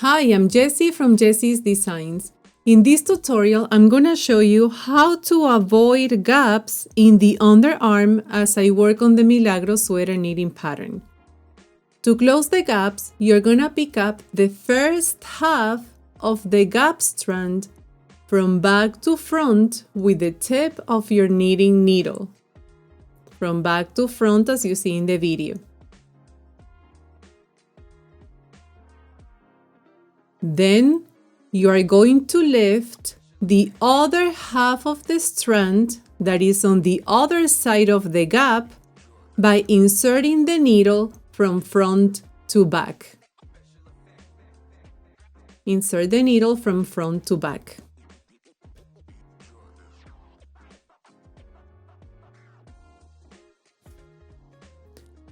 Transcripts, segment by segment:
Hi, I'm Jessie from Jessie's Designs. In this tutorial, I'm going to show you how to avoid gaps in the underarm as I work on the Milagros Sweater knitting pattern. To close the gaps, you're going to pick up the first half of the gap strand from back to front with the tip of your knitting needle. From back to front as you see in the video. Then you are going to lift the other half of the strand that is on the other side of the gap by inserting the needle from front to back. Insert the needle from front to back.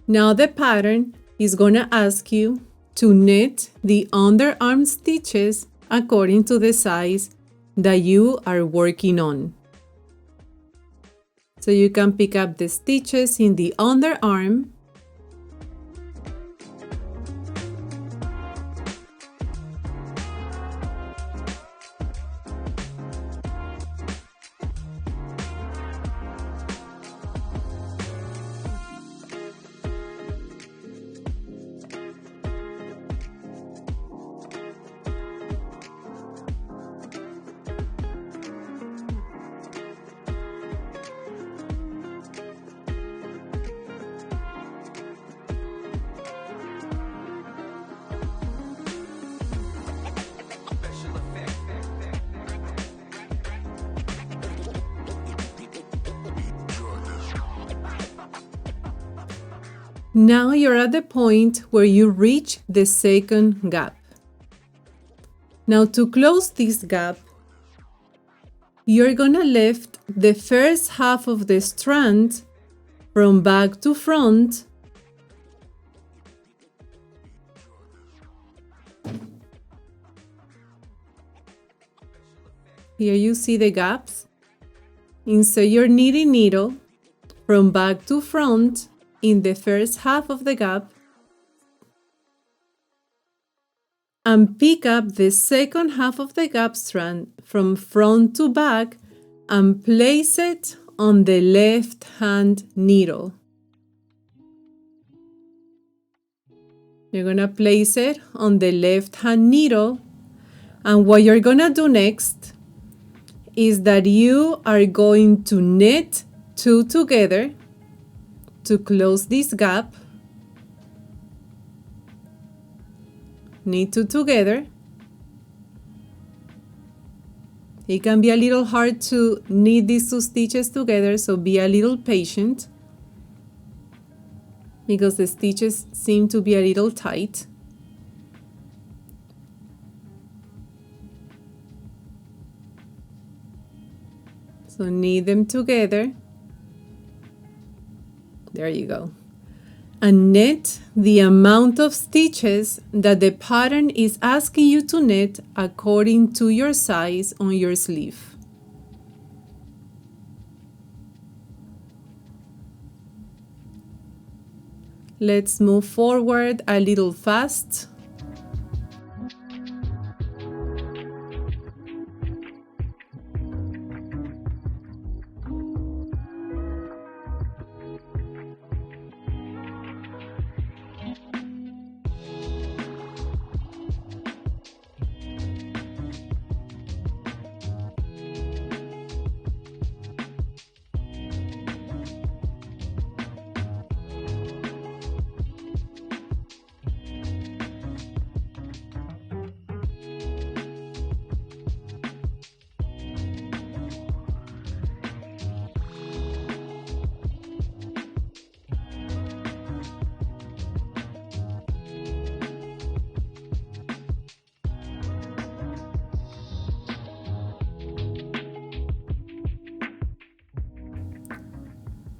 Now the pattern is going to ask you to knit the underarm stitches according to the size that you are working on. So you can pick up the stitches in the underarm . Now you're at the point where you reach the second gap. Now to close this gap, you're gonna lift the first half of the strand from back to front . Here you see the gaps. Insert your knitting needle from back to front in the first half of the gap and pick up the second half of the gap strand from front to back and place it on the left hand needle. You're going to place it on the left hand needle, and what you're going to do next is that you are going to knit two together to close this gap. Knit two together. It can be a little hard to knit these two stitches together, so be a little patient because the stitches seem to be a little tight. So knit them together. There you go. And knit the amount of stitches that the pattern is asking you to knit according to your size on your sleeve. Let's move forward a little fast.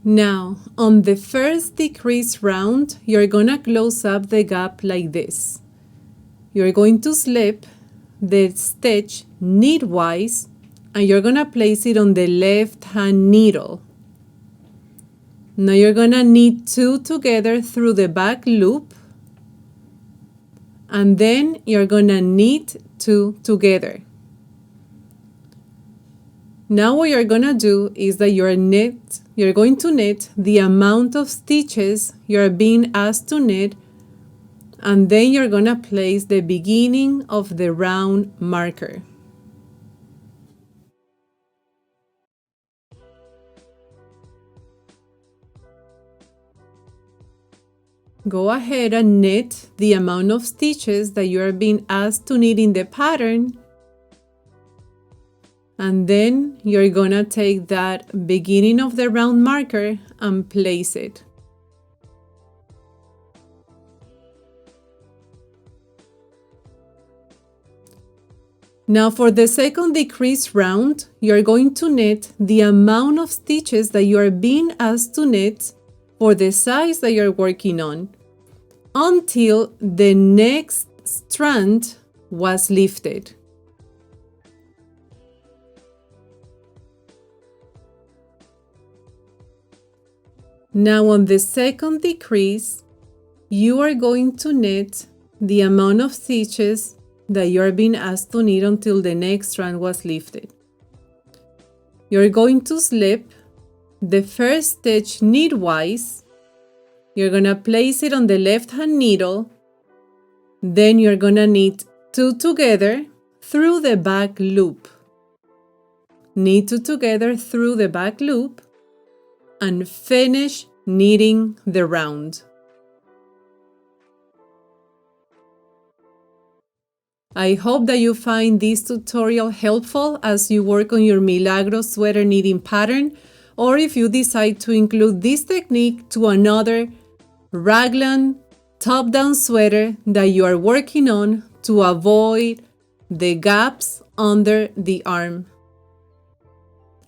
Now, on the first decrease round, you're gonna close up the gap like this. You're going to slip the stitch knitwise and you're gonna place it on the left hand needle. Now you're gonna knit two together through the back loop and then you're gonna knit two together. Now what you're gonna do is that you're going to knit the amount of stitches you're being asked to knit, and then you're gonna place the beginning of the round marker. Go ahead and knit the amount of stitches that you are being asked to knit in the pattern, and then you're gonna take that beginning of the round marker and place it. Now for the second decrease round, you're going to knit the amount of stitches that you are being asked to knit for the size that you're working on until the next strand was lifted. Now on the second decrease, you are going to knit the amount of stitches that you are being asked to knit until the next strand was lifted. You're going to slip the first stitch knitwise. You're gonna place it on the left hand needle. Then you're gonna knit two together through the back loop. Knit two together through the back loop and finish knitting the round. I hope that you find this tutorial helpful as you work on your Milagros sweater knitting pattern, or if you decide to include this technique to another Raglan top-down sweater that you are working on to avoid the gaps under the arm.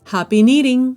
Happy knitting!